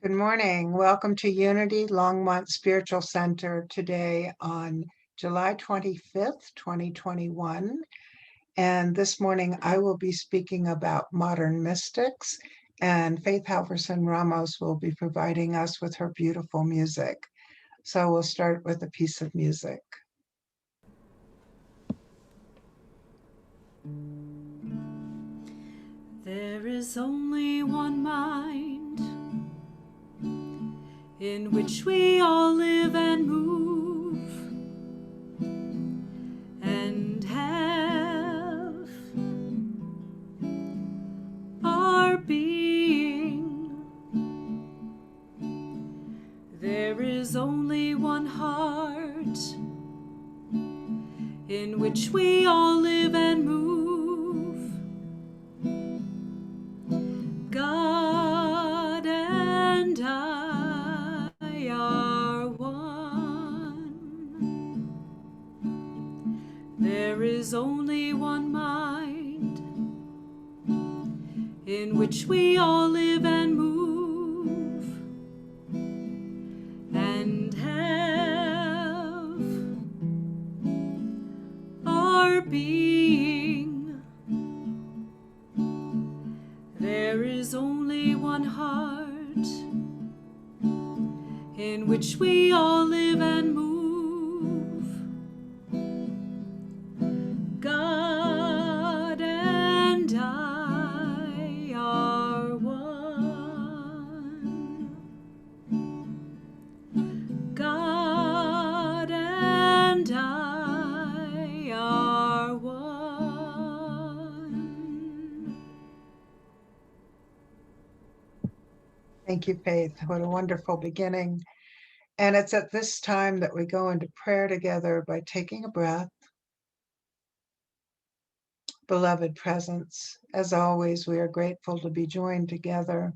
Good morning. Welcome to Unity Longmont Spiritual Center today on July 25th, 2021. And this morning I will be speaking about modern mystics, and Faith Halverson-Ramos will be providing us with her beautiful music. So we'll start with a piece of music. There is only one mind in which we all live and move and have our being. There is only one heart in which we all live and move. God and I are one. There is only one mind in which we all live and move and have our being. There is only one heart in which we all live and move. God and I are one. God and I are one. Thank you, Faith. What a wonderful beginning. And it's at this time that we go into prayer together by taking a breath. Beloved presence, as always, we are grateful to be joined together.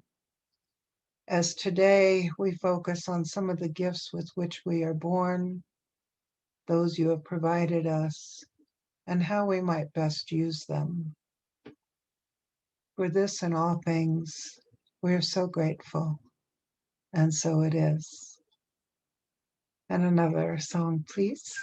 As today we focus on some of the gifts with which we are born, those you have provided us, and how we might best use them. For this and all things, we are so grateful, and so it is. And another song, please.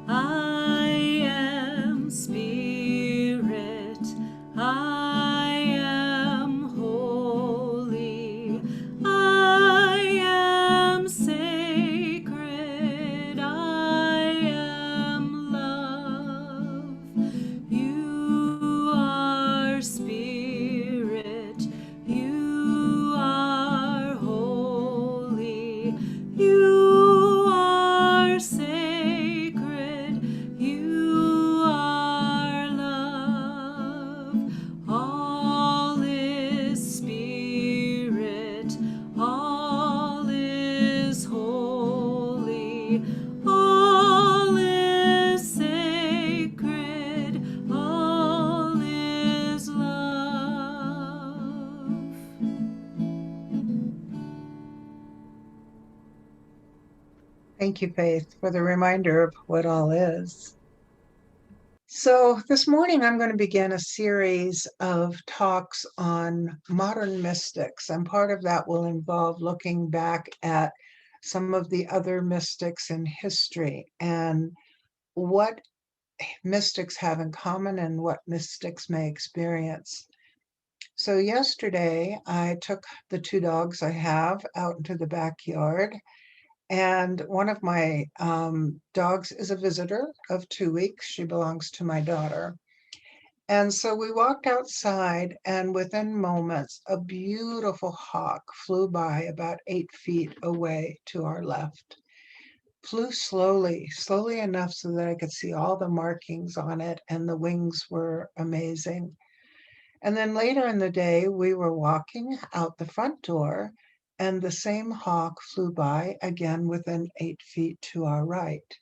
I am spirit, I am holy, I am sacred, I am love. You are spirit, you are holy, you are sacred, you are love. All is spirit, all is holy, all is sacred, all is love. Thank you, Faith, for the reminder of what all is. So this morning I'm going to begin a series of talks on modern mystics, and part of that will involve looking back at some of the other mystics in history and what mystics have in common and what mystics may experience. So yesterday I took the two dogs I have out into the backyard, and one of my dogs is a visitor of 2 weeks. She belongs to my daughter. And so we walked outside, and within moments, a beautiful hawk flew by about 8 feet away to our left. Flew slowly, slowly enough so that I could see all the markings on it, and the wings were amazing. And then later in the day, we were walking out the front door, and the same hawk flew by again within 8 feet to our right.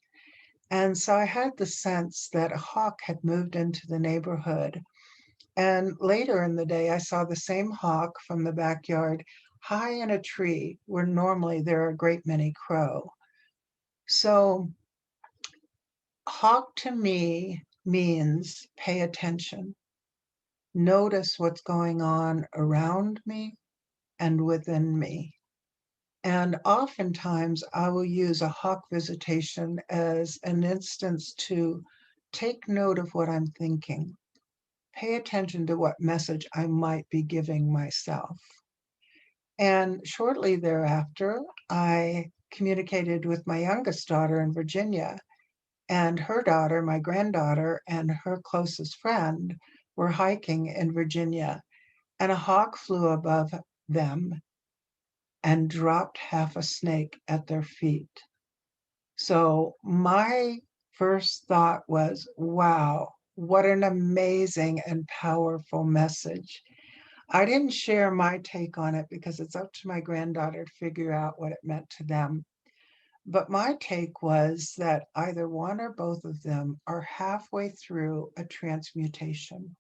And so I had the sense that a hawk had moved into the neighborhood. And later in the day, I saw the same hawk from the backyard high in a tree where normally there are a great many crow. So hawk to me means pay attention, notice what's going on around me and within me. And oftentimes I will use a hawk visitation as an instance to take note of what I'm thinking, pay attention to what message I might be giving myself. And shortly thereafter, I communicated with my youngest daughter in Virginia, and her daughter, my granddaughter, and her closest friend were hiking in Virginia, and a hawk flew above them and dropped half a snake at their feet. So my first thought was, wow, what an amazing and powerful message. I didn't share my take on it because it's up to my granddaughter to figure out what it meant to them. But my take was that either one or both of them are halfway through a transmutation.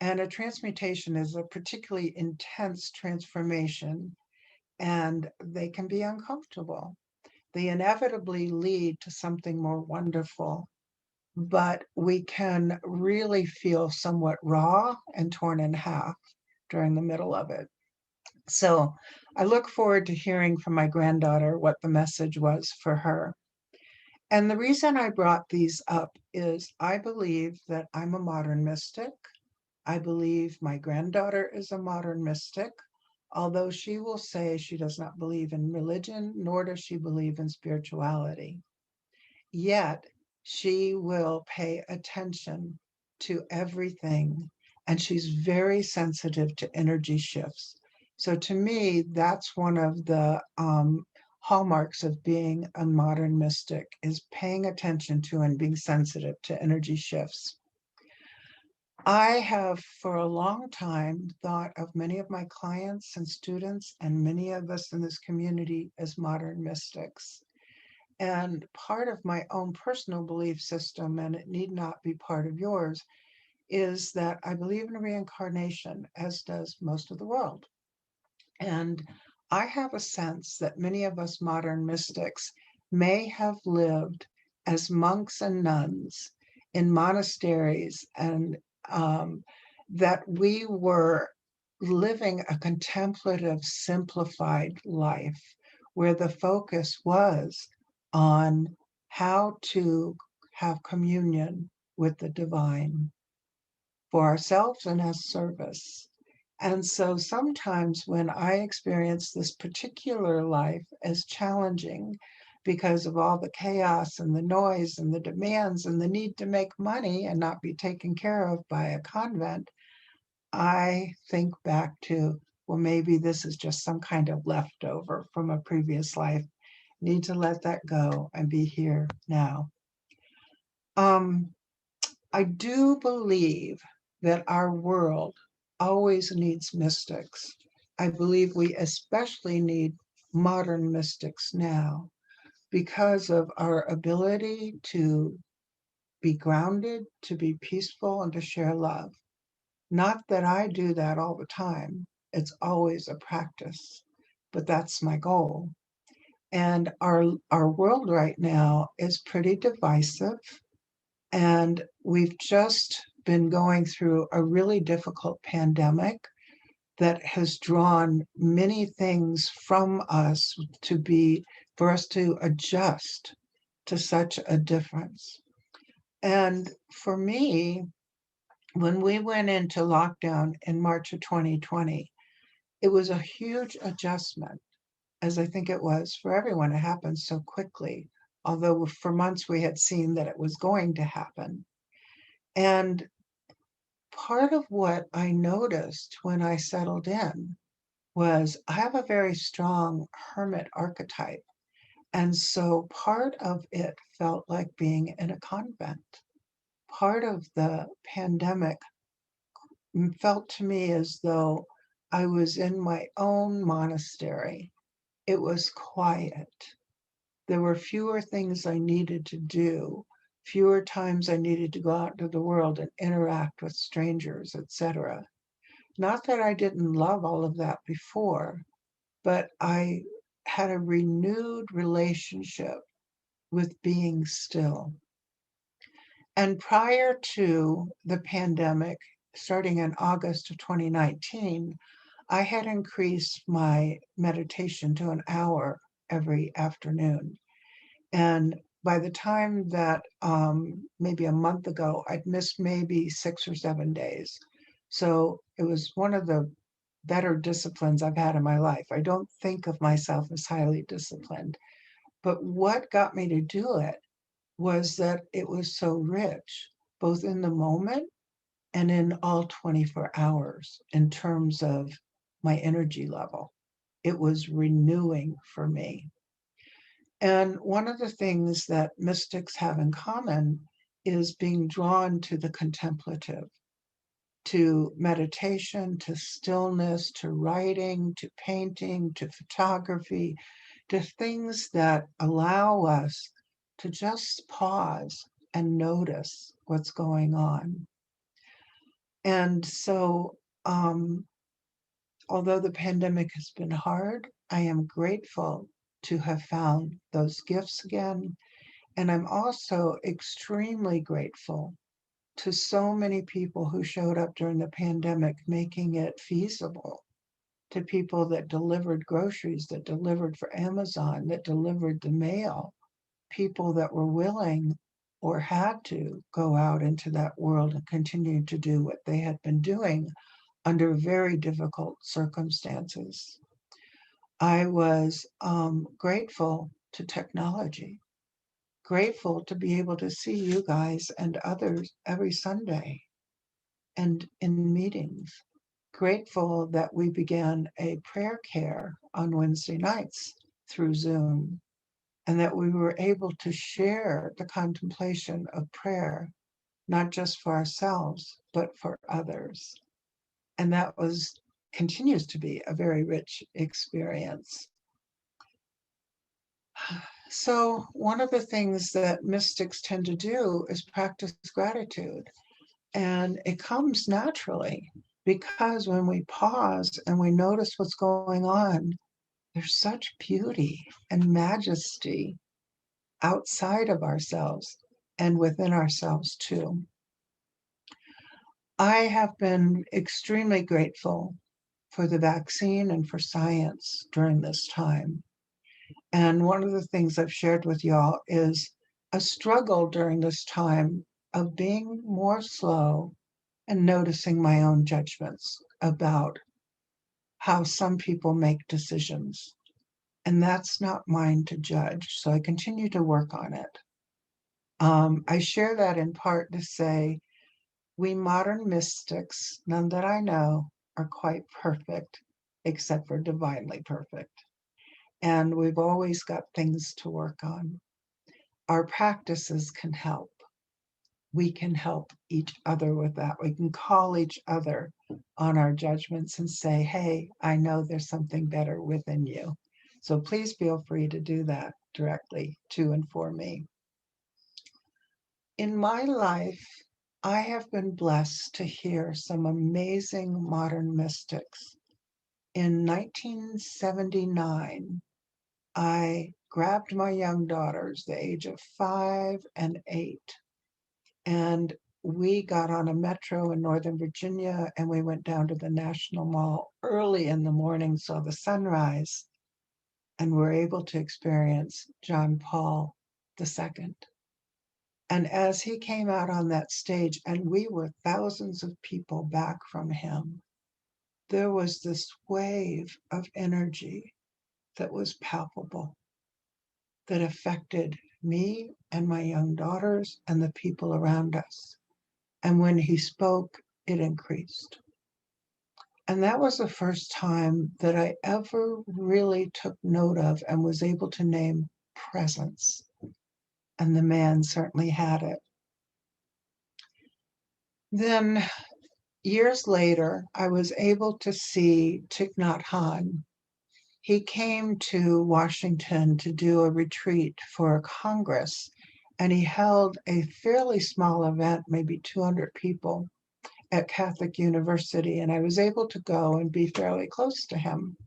And a transmutation is a particularly intense transformation, and they can be uncomfortable. They inevitably lead to something more wonderful, but we can really feel somewhat raw and torn in half during the middle of it. So I look forward to hearing from my granddaughter what the message was for her. And the reason I brought these up is I believe that I'm a modern mystic. I believe my granddaughter is a modern mystic, although she will say she does not believe in religion, nor does she believe in spirituality. Yet she will pay attention to everything, and she's very sensitive to energy shifts. So to me, that's one of the hallmarks of being a modern mystic, is paying attention to and being sensitive to energy shifts. I have for a long time thought of many of my clients and students and many of us in this community as modern mystics. And part of my own personal belief system, and it need not be part of yours, is that I believe in reincarnation, as does most of the world. And I have a sense that many of us modern mystics may have lived as monks and nuns in monasteries, and that we were living a contemplative, simplified life where the focus was on how to have communion with the divine for ourselves and as service. And so sometimes when I experience this particular life as challenging because of all the chaos and the noise and the demands and the need to make money and not be taken care of by a convent, I think back to, well, maybe this is just some kind of leftover from a previous life. Need to let that go and be here now. Um, I do believe that our world always needs mystics. I believe we especially need modern mystics now because of our ability to be grounded, to be peaceful, and to share love. Not that I do that all the time, it's always a practice, but that's my goal. And our world right now is pretty divisive. And we've just been going through a really difficult pandemic that has drawn many things from us for us to adjust to such a difference. And for me, when we went into lockdown in March of 2020, it was a huge adjustment, as I think it was for everyone. It happened so quickly, although for months we had seen that it was going to happen. And part of what I noticed when I settled in was I have a very strong hermit archetype. And so part of it felt like being in a convent. Part of the pandemic felt to me as though I was in my own monastery. It was quiet. There were fewer things I needed to do, fewer times I needed to go out into the world and interact with strangers, etc. Not that I didn't love all of that before, but I had a renewed relationship with being still. And prior to the pandemic, starting in August of 2019, I had increased my meditation to an hour every afternoon. And by the time that maybe a month ago, I'd missed maybe 6 or 7 days. So it was one of the better disciplines I've had in my life. I don't think of myself as highly disciplined, but what got me to do it was that it was so rich, both in the moment and in all 24 hours in terms of my energy level. It was renewing for me. And one of the things that mystics have in common is being drawn to the contemplative, to meditation, to stillness, to writing, to painting, to photography, to things that allow us to just pause and notice what's going on. And so, although the pandemic has been hard, I am grateful to have found those gifts again. And I'm also extremely grateful to so many people who showed up during the pandemic, making it feasible, to people that delivered groceries, that delivered for Amazon, that delivered the mail, people that were willing or had to go out into that world and continue to do what they had been doing under very difficult circumstances. I was grateful to technology, grateful to be able to see you guys and others every Sunday and in meetings. Grateful that we began a prayer care on Wednesday nights through Zoom and that we were able to share the contemplation of prayer, not just for ourselves, but for others. And that continues to be a very rich experience. So one of the things that mystics tend to do is practice gratitude. And it comes naturally because when we pause and we notice what's going on, there's such beauty and majesty outside of ourselves and within ourselves too. I have been extremely grateful for the vaccine and for science during this time. And one of the things I've shared with y'all is a struggle during this time of being more slow and noticing my own judgments about how some people make decisions. And that's not mine to judge. So I continue to work on it. I share that in part to say we modern mystics, none that I know, are quite perfect, except for divinely perfect. And we've always got things to work on. Our practices can help. We can help each other with that. We can call each other on our judgments and say, hey, I know there's something better within you. So please feel free to do that directly to and for me. In my life, I have been blessed to hear some amazing modern mystics. In 1979, I grabbed my young daughters, the age of 5 and 8, and we got on a metro in Northern Virginia and we went down to the National Mall early in the morning, saw the sunrise, and were able to experience John Paul II. And as he came out on that stage, and we were thousands of people back from him, there was this wave of energy that was palpable, that affected me and my young daughters and the people around us. And when he spoke, it increased. And that was the first time that I ever really took note of and was able to name presence. And the man certainly had it. Then years later, I was able to see Thich Nhat Hanh. He came to Washington to do a retreat for a Congress, and he held a fairly small event, maybe 200 people, at Catholic University, and I was able to go and be fairly close to him.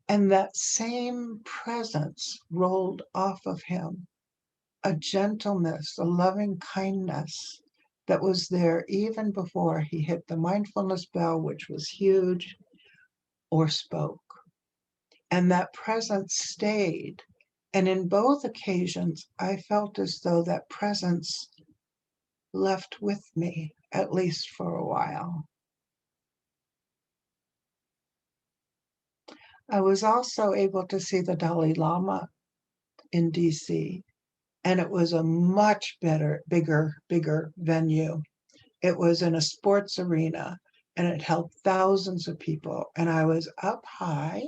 And that same presence rolled off of him a gentleness, a loving kindness that was there even before he hit the mindfulness bell, which was huge, or spoke. And that presence stayed. And in both occasions, I felt as though that presence left with me, at least for a while. I was also able to see the Dalai Lama in DC, and it was a much bigger venue. It was in a sports arena, and it held thousands of people. And I was up high,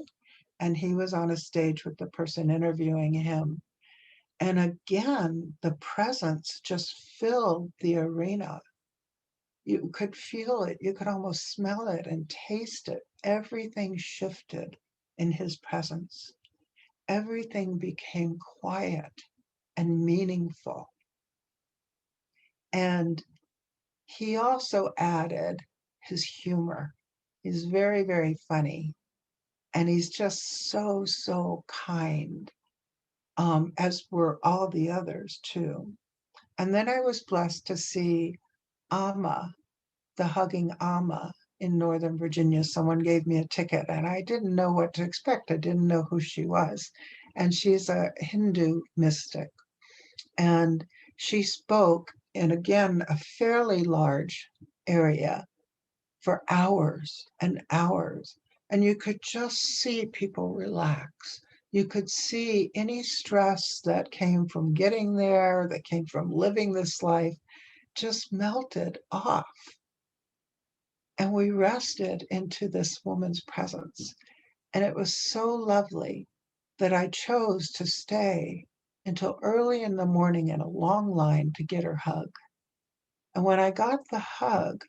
and he was on a stage with the person interviewing him. And again, the presence just filled the arena. You could feel it, you could almost smell it and taste it. Everything shifted in his presence. Everything became quiet and meaningful. And he also added his humor. He's very, very funny. And he's just so kind, as were all the others too. And then I was blessed to see Amma, the hugging Amma in Northern Virginia. Someone gave me a ticket and I didn't know what to expect. I didn't know who she was. And she's a Hindu mystic. And she spoke in, again, a fairly large area for hours and hours. And you could just see people relax. You could see any stress that came from getting there, that came from living this life, just melted off. And we rested into this woman's presence. And it was so lovely that I chose to stay until early in the morning in a long line to get her hug. And when I got the hug,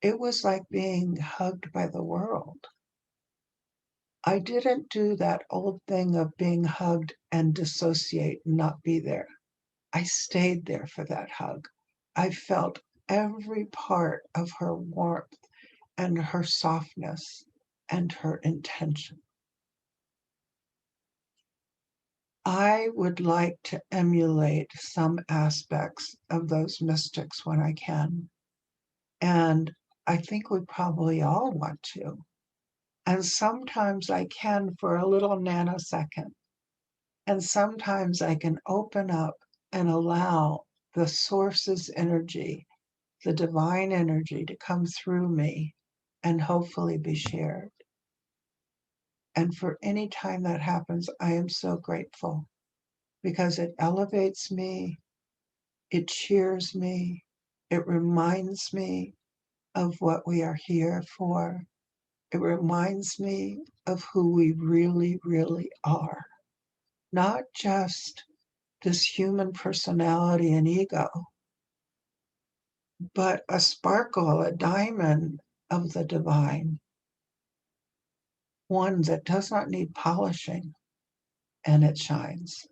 it was like being hugged by the world. I didn't do that old thing of being hugged and dissociate and not be there. I stayed there for that hug. I felt every part of her warmth and her softness and her intention. I would like to emulate some aspects of those mystics when I can. And I think we probably all want to. And sometimes I can for a little nanosecond. And sometimes I can open up and allow the source's energy, the divine energy, to come through me and hopefully be shared. And for any time that happens, I am so grateful because it elevates me, it cheers me, it reminds me of what we are here for. It reminds me of who we really, really are. Not just this human personality and ego, but a sparkle, a diamond of the divine, one that does not need polishing, and it shines.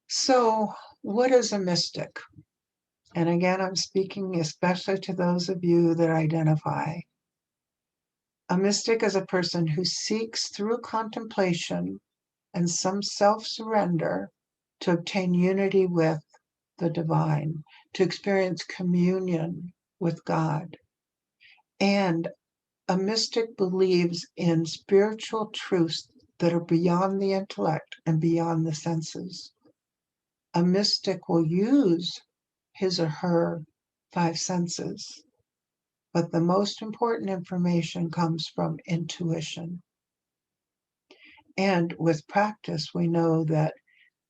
So, what is a mystic? And again, I'm speaking especially to those of you that identify. A mystic is a person who seeks through contemplation and some self-surrender to obtain unity with the divine, to experience communion with God. And a mystic believes in spiritual truths that are beyond the intellect and beyond the senses. A mystic will use his or her five senses, but the most important information comes from intuition. And with practice, we know that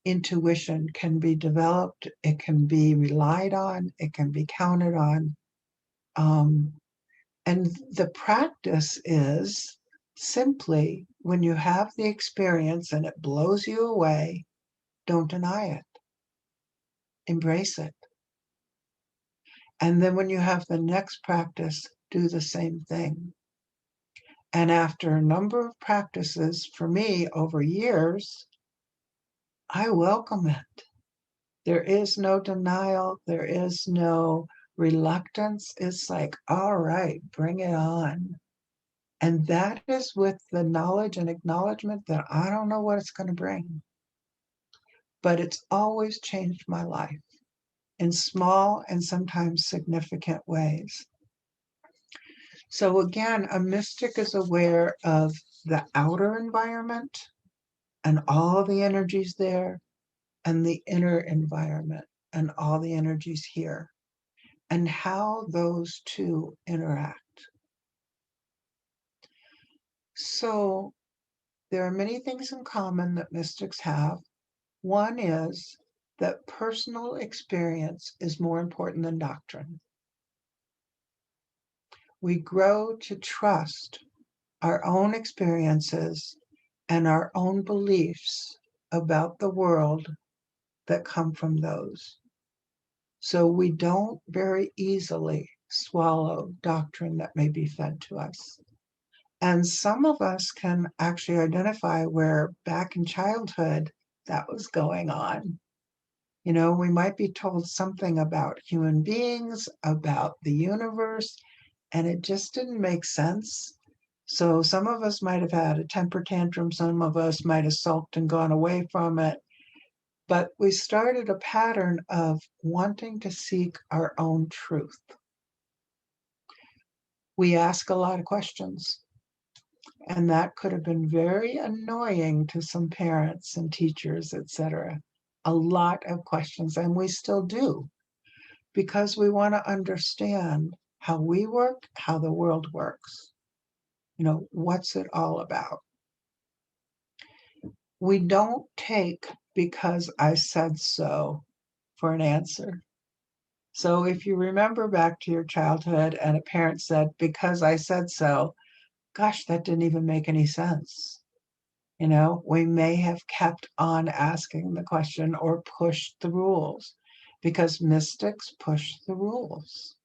intuition can be developed, it can be relied on, it can be counted on. And the practice is simply when you have the experience and it blows you away, don't deny it, embrace it. And then when you have the next practice, do the same thing. And after a number of practices, for me over years, I welcome it. There is no denial. There is no reluctance. It's like, all right, bring it on. And that is with the knowledge and acknowledgement that I don't know what it's going to bring. but it's always changed my life in small and sometimes significant ways. So again, a mystic is aware of the outer environment and all the energies there, and the inner environment and all the energies here, and how those two interact. So there are many things in common that mystics have. One is that personal experience is more important than doctrine. We grow to trust our own experiences and our own beliefs about the world that come from those. So we don't very easily swallow doctrine that may be fed to us. And some of us can actually identify where back in childhood that was going on. You know, we might be told something about human beings, about the universe, and it just didn't make sense. So some of us might have had a temper tantrum, some of us might have sulked and gone away from it. But we started a pattern of wanting to seek our own truth. We ask a lot of questions, and that could have been very annoying to some parents and teachers, etc. A lot of questions, and we still do, because we want to understand how we work, how the world works. You know, what's it all about? We don't take because I said so for an answer. So if you remember back to your childhood and a parent said, because I said so, gosh, that didn't even make any sense. You know, we may have kept on asking the question or pushed the rules, because mystics push the rules.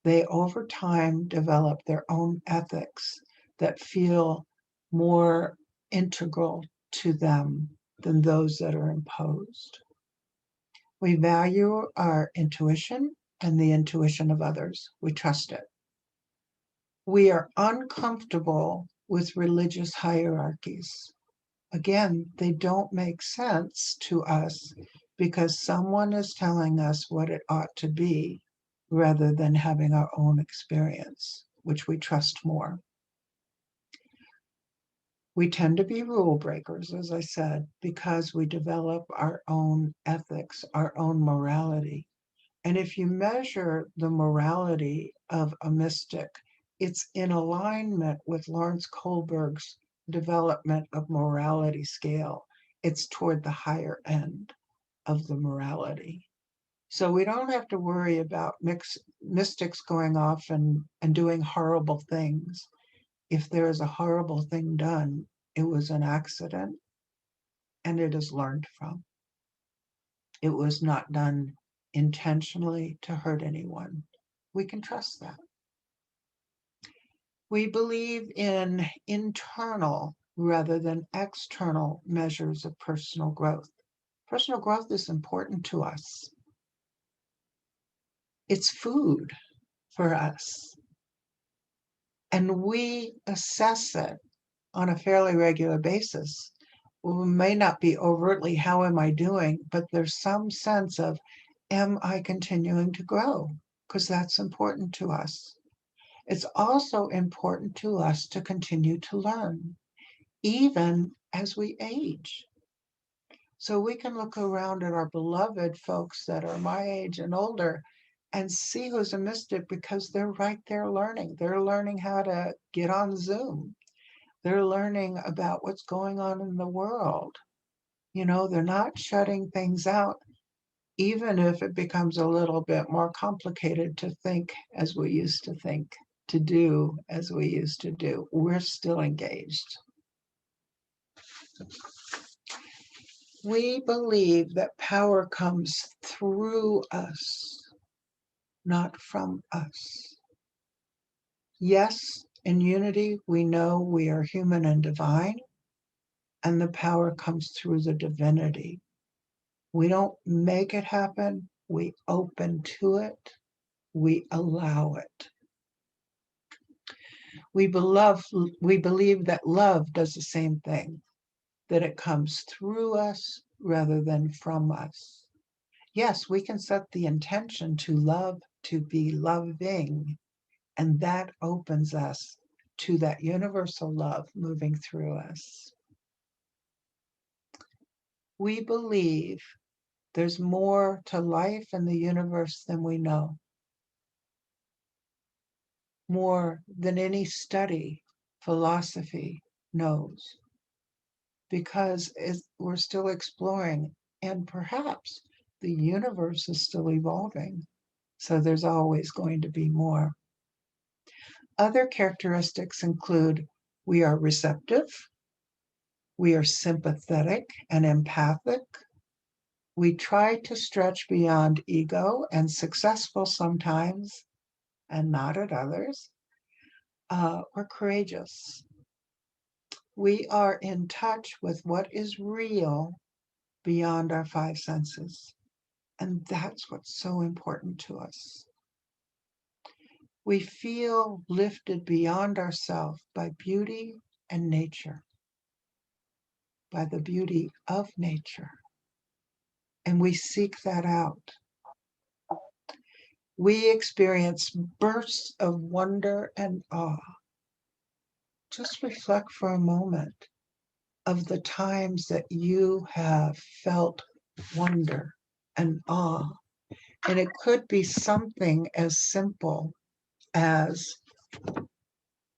They over time develop their own ethics that feel more integral to them than those that are imposed. We value our intuition and the intuition of others. We trust it. We are uncomfortable with religious hierarchies. Again, they don't make sense to us because someone is telling us what it ought to be rather than having our own experience, which we trust more. We tend to be rule breakers, as I said, because we develop our own ethics, our own morality. And if you measure the morality of a mystic, it's in alignment with Lawrence Kohlberg's development of morality scale. It's toward the higher end of the morality. So we don't have to worry about mystics going off and doing horrible things. If there is a horrible thing done, it was an accident and it is learned from. It was not done intentionally to hurt anyone. We can trust that. We believe in internal rather than external measures of personal growth. Personal growth is important to us. It's food for us. And we assess it on a fairly regular basis. We may not be overtly, how am I doing? But there's some sense of, am I continuing to grow? Because that's important to us. It's also important to us to continue to learn, even as we age. So we can look around at our beloved folks that are my age and older and see who's a mystic because they're right there learning. They're learning how to get on Zoom. They're learning about what's going on in the world. You know, they're not shutting things out, even if it becomes a little bit more complicated to think as we used to think, to do as we used to do. We're still engaged. We believe that power comes through us, not from us. Yes, in unity, we know we are human and divine, and the power comes through the divinity. We don't make it happen. We open to it. We allow it. We believe that love does the same thing, that it comes through us rather than from us. Yes, we can set the intention to love, to be loving, and that opens us to that universal love moving through us. We believe there's more to life and the universe than we know, more than any study, philosophy knows, because we're still exploring, and perhaps the universe is still evolving. So there's always going to be more. Other characteristics include we are receptive, we are sympathetic and empathic, we try to stretch beyond ego and successful sometimes and not at others. We're courageous. We are in touch with what is real beyond our five senses. And that's what's so important to us. We feel lifted beyond ourselves by beauty and nature, by the beauty of nature. And we seek that out. We experience bursts of wonder and awe. Just reflect for a moment of the times that you have felt wonder and awe. And it could be something as simple as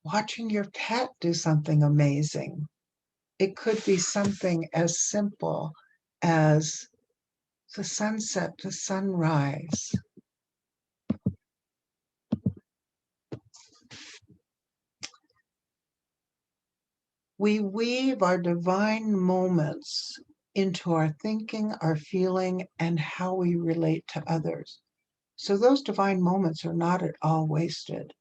watching your pet do something amazing. It could be something as simple as the sunset, the sunrise. We weave our divine moments into our thinking, our feeling, and how we relate to others. So those divine moments are not at all wasted.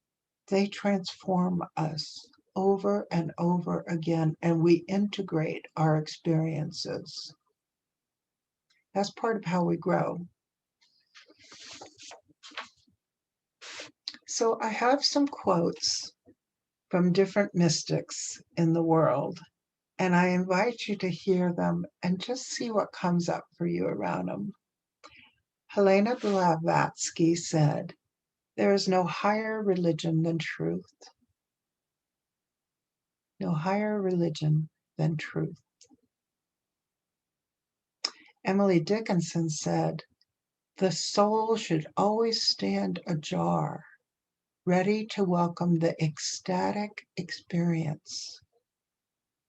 They transform us over and over again, and we integrate our experiences. That's part of how we grow. So I have some quotes from different mystics in the world, and I invite you to hear them and just see what comes up for you around them. Helena Blavatsky said, "There is no higher religion than truth. No higher religion than truth." Emily Dickinson said, "The soul should always stand ajar, ready to welcome the ecstatic experience."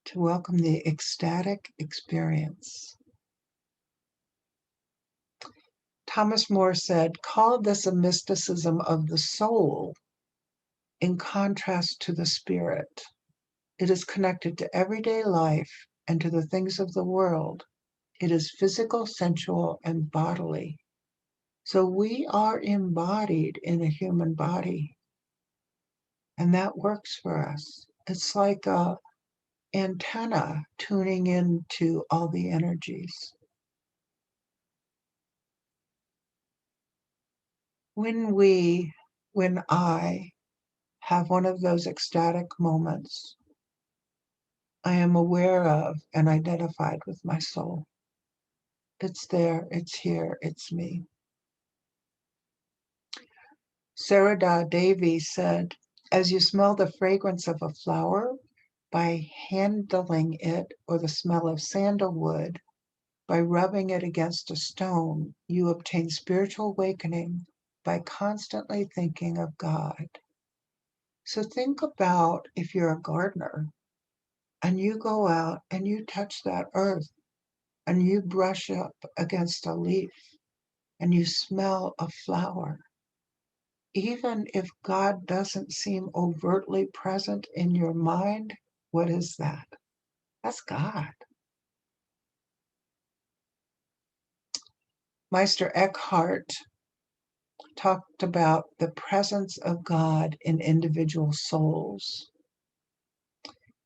To welcome the ecstatic experience. Thomas More said, "Call this a mysticism of the soul in contrast to the spirit. It is connected to everyday life and to the things of the world. It is physical, sensual, and bodily." So we are embodied in a human body, and that works for us. It's like a antenna tuning into all the energies. When I have one of those ecstatic moments, I am aware of and identified with my soul. It's there, it's here, it's me. Sarada Devi said, "As you smell the fragrance of a flower by handling it, or the smell of sandalwood by rubbing it against a stone, you obtain spiritual awakening by constantly thinking of God." So think about if you're a gardener and you go out and you touch that earth and you brush up against a leaf and you smell a flower. Even if God doesn't seem overtly present in your mind, what is that? That's God. Meister Eckhart talked about the presence of God in individual souls.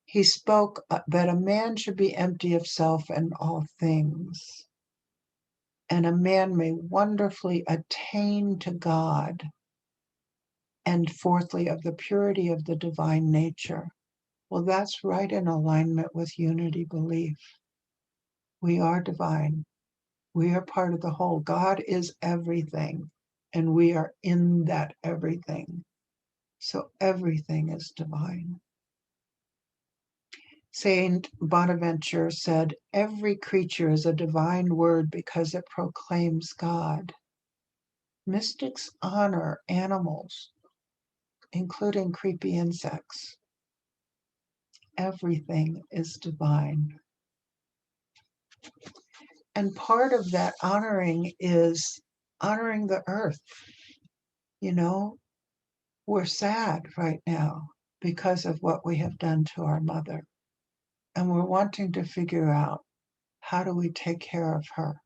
He spoke that a man should be empty of self and all things, and a man may wonderfully attain to God, and fourthly, of the purity of the divine nature. Well, that's right in alignment with unity belief. We are divine. We are part of the whole. God is everything, and we are in that everything. So everything is divine. Saint Bonaventure said, "Every creature is a divine word because it proclaims God." Mystics honor animals, including creepy insects. Everything is divine. And part of that honoring is honoring the earth. You know, we're sad right now because of what we have done to our mother. And we're wanting to figure out, how do we take care of her?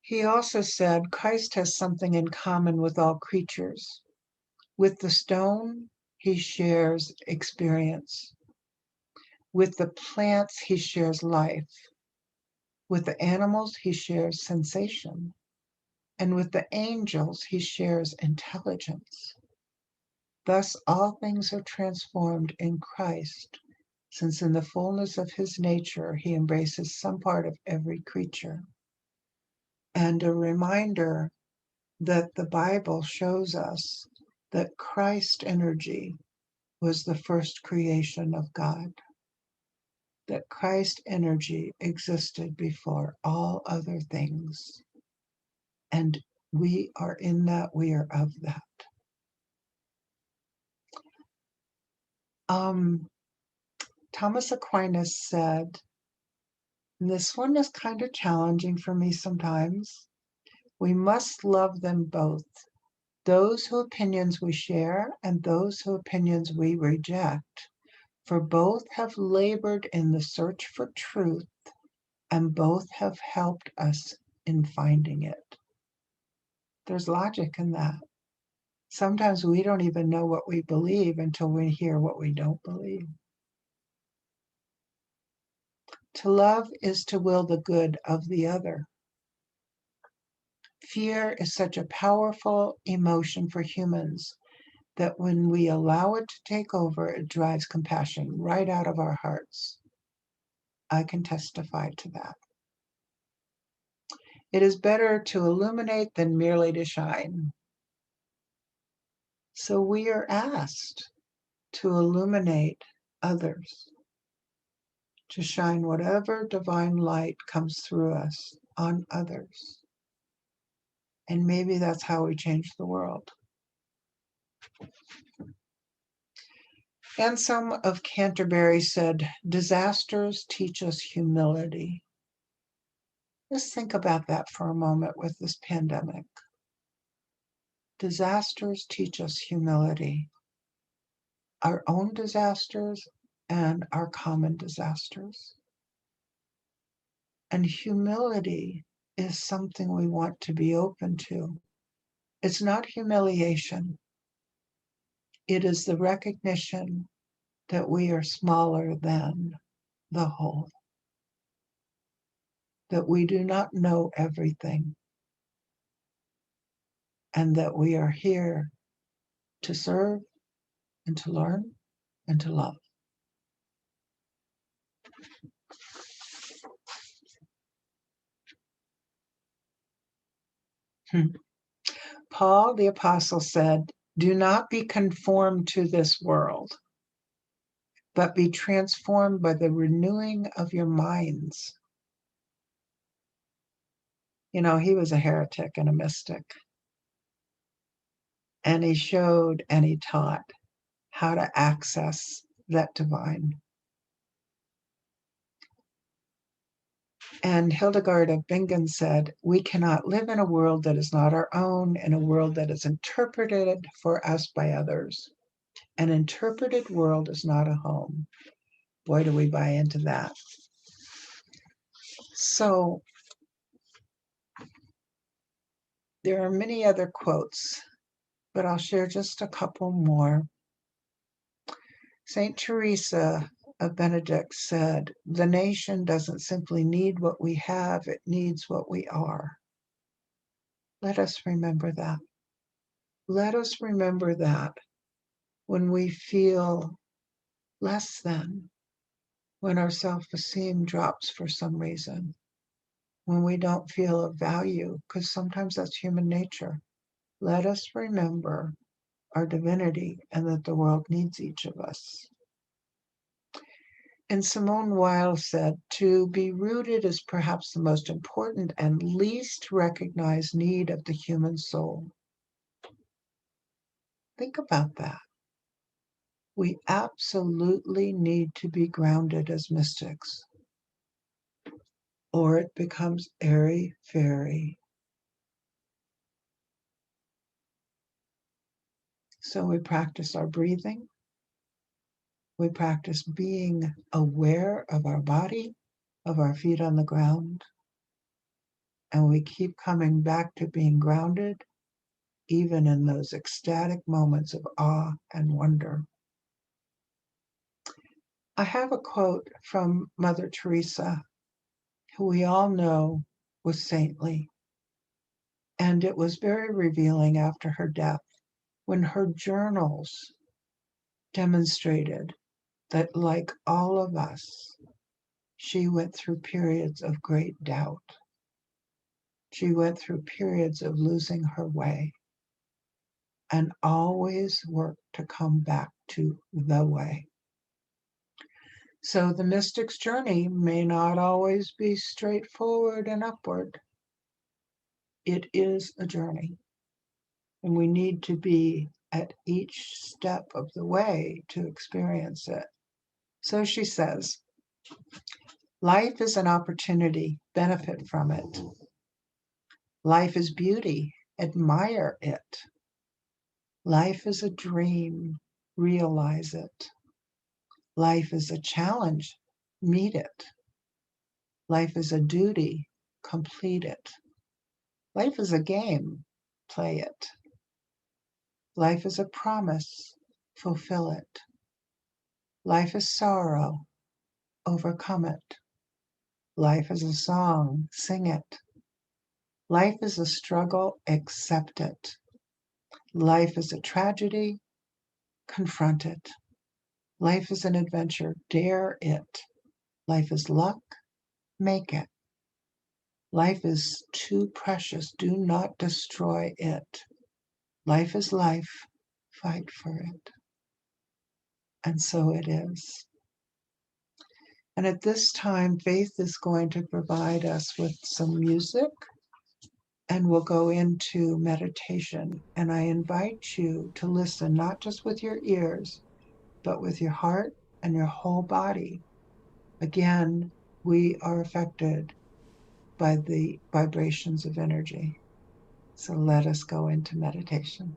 He also said, Christ has something in common with all creatures. With the stone, he shares experience. With the plants, he shares life. With the animals, he shares sensation. And with the angels, he shares intelligence. Thus, all things are transformed in Christ, since in the fullness of his nature, he embraces some part of every creature. And a reminder that the Bible shows us that Christ energy was the first creation of God, that Christ energy existed before all other things. And we are in that, we are of that. Thomas Aquinas said, and this one is kind of challenging for me sometimes, we must love them both, those whose opinions we share and those whose opinions we reject, for both have labored in the search for truth and both have helped us in finding it. There's logic in that. Sometimes we don't even know what we believe until we hear what we don't believe. To love is to will the good of the other. Fear is such a powerful emotion for humans that when we allow it to take over, it drives compassion right out of our hearts. I can testify to that. It is better to illuminate than merely to shine. So we are asked to illuminate others, to shine whatever divine light comes through us on others. And maybe that's how we change the world. Anselm of Canterbury said, disasters teach us humility. Just think about that for a moment with this pandemic. Disasters teach us humility. Our own disasters and our common disasters. And humility is something we want to be open to. It's not humiliation. It is the recognition that we are smaller than the whole, that we do not know everything, and that we are here to serve and to learn and to love. Paul the Apostle said, do not be conformed to this world, but be transformed by the renewing of your minds. You know, he was a heretic and a mystic. And he showed and he taught how to access that divine. And Hildegard of Bingen said, we cannot live in a world that is not our own, in a world that is interpreted for us by others. An interpreted world is not a home. Boy, do we buy into that. So there are many other quotes, but I'll share just a couple more. Saint Teresa of Benedict said, the nation doesn't simply need what we have, it needs what we are. Let us remember that. Let us remember that when we feel less than, when our self-esteem drops for some reason, when we don't feel of value, because sometimes that's human nature. Let us remember our divinity and that the world needs each of us. And Simone Weil said, to be rooted is perhaps the most important and least recognized need of the human soul. Think about that. We absolutely need to be grounded as mystics, or it becomes airy-fairy. So we practice our breathing. We practice being aware of our body, of our feet on the ground. And we keep coming back to being grounded, even in those ecstatic moments of awe and wonder. I have a quote from Mother Teresa, who we all know was saintly. And it was very revealing after her death, when her journals demonstrated that, like all of us, she went through periods of great doubt. She went through periods of losing her way and always worked to come back to the way. So the mystic's journey may not always be straightforward and upward. It is a journey, and we need to be at each step of the way to experience it. So she says, life is an opportunity, benefit from it. Life is beauty, admire it. Life is a dream, realize it. Life is a challenge, meet it. Life is a duty, complete it. Life is a game, play it. Life is a promise, fulfill it. Life is sorrow, overcome it. Life is a song, sing it. Life is a struggle, accept it. Life is a tragedy, confront it. Life is an adventure, dare it. Life is luck, make it. Life is too precious, do not destroy it. Life is life, fight for it. And so it is. And at this time, Faith is going to provide us with some music, and we'll go into meditation. And I invite you to listen, not just with your ears, but with your heart and your whole body. Again, we are affected by the vibrations of energy. So let us go into meditation.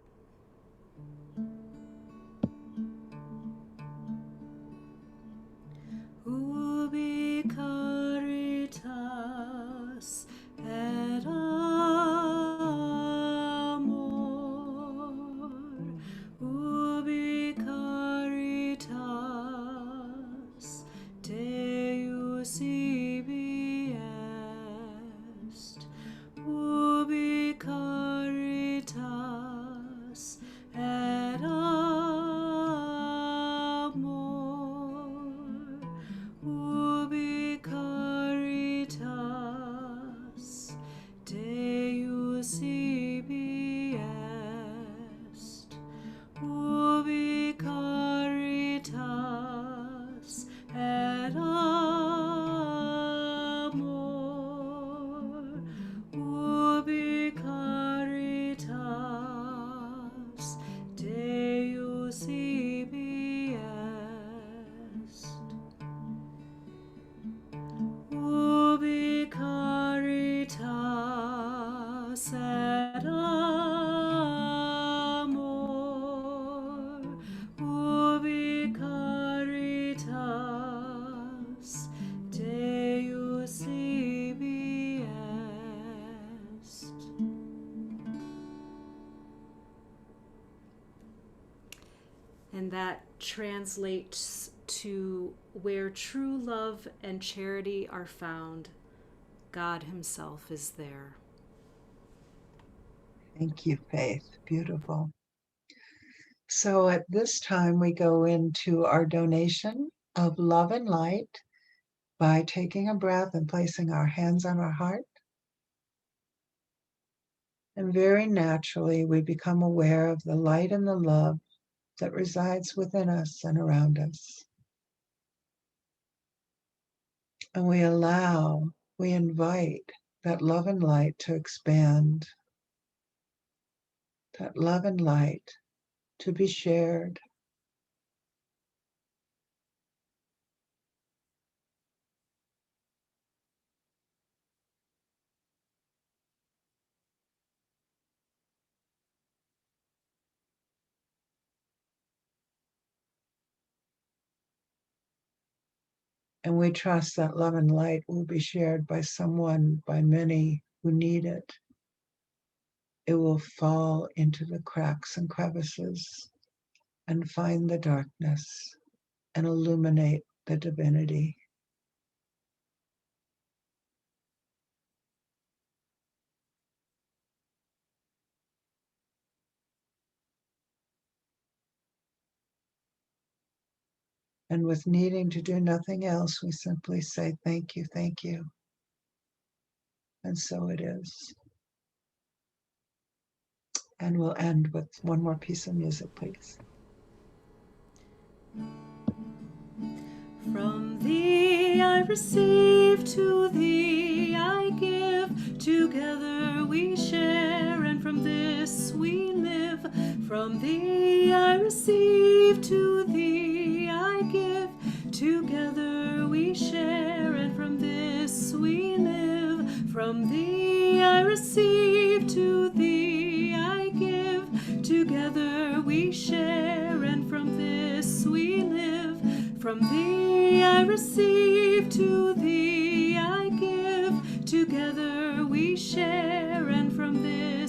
Ubi caritas et amor, ubi caritas Deus ibi est, ubi caritas et amor, ubi caritas Deus ibi est, ubi caritas et amor, ubi caritas Deus ibi est, ubi caritas et amor, ubi caritas Deus ibi est. And that translates to where true love and charity are found, God Himself is there. Thank you, Faith. Beautiful. So at this time, we go into our donation of love and light. by taking a breath and placing our hands on our heart. And very naturally, we become aware of the light and the love that resides within us and around us. And we invite that love and light to expand, that love and light to be shared. And we trust that love and light will be shared by someone, by many who need it. It will fall into the cracks and crevices and find the darkness and illuminate the divinity. And with needing to do nothing else, we simply say, thank you, thank you. And so it is. And we'll end with one more piece of music, please. From thee I receive, to thee I give. Together we share, and from this we live. From thee I receive, to thee I give. Together we share, and from this we live. From thee I receive, to thee I give. Together we share, and from this we live. From thee I receive, to thee I give. Together we share, and from this